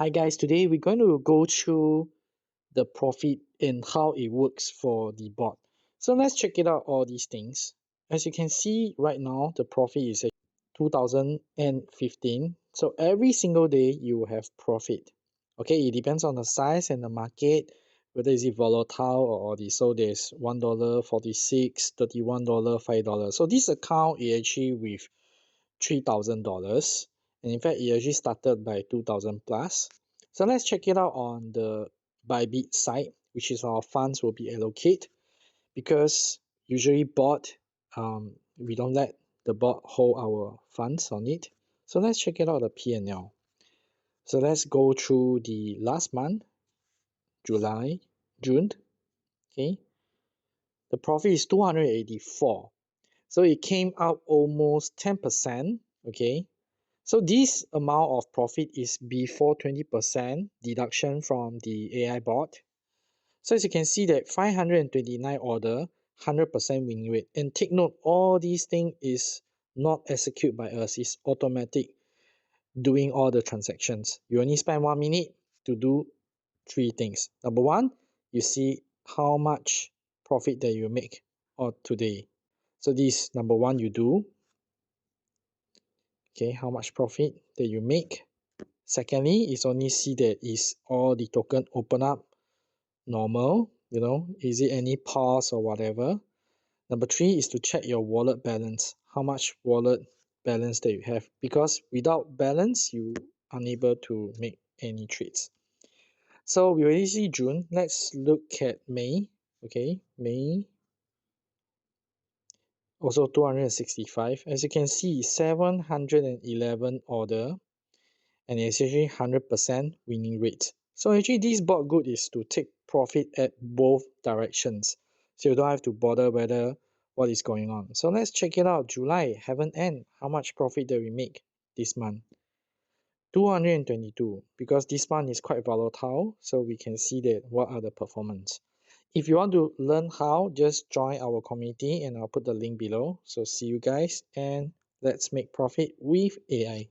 Hi guys, today we're going to go through the profit and how it works for the bot. So let's check it out, all these things. As you can see right now, the profit is 2015. So every single day you will have profit. Okay, it depends on the size and the market, whether is it volatile or all this. So there's $1, 46, $31, $5. So this account is actually with $3,000, and in fact it actually started by 2000 plus. So let's check it out on the Bybit side, which is our funds will be allocated, because usually bot we don't let the bot hold our funds on it. So let's check it out, the P&L. So let's go through the last month, July, June. Okay, the profit is 284. So it came out almost 10%. Okay, so this amount of profit is before 20% deduction from the AI bot. So as you can see that 529 order, 100% win rate. And take note, all these things is not executed by us, it's automatic doing all the transactions. You only spend 1 minute to do 3 things. Number 1, you see how much profit that you make or today. So this number 1 you do. Okay, how much profit that you make. Secondly, is only see that is all the token open up normal, is it any pause or whatever. Number 3 is to check your wallet balance, how much wallet balance that you have, because without balance you unable to make any trades. So we already see June. Let's look at May. Okay, May also 265. As you can see, 711 order, and it's actually 100% winning rate. So actually this bot good is to take profit at both directions, so you don't have to bother whether what is going on. So let's check it out. July haven't end, how much profit that we make this month? 222, because this month is quite volatile, so we can see that what are the performance. If you want to learn how, just join our community and I'll put the link below. So see you guys, and let's make profit with AI.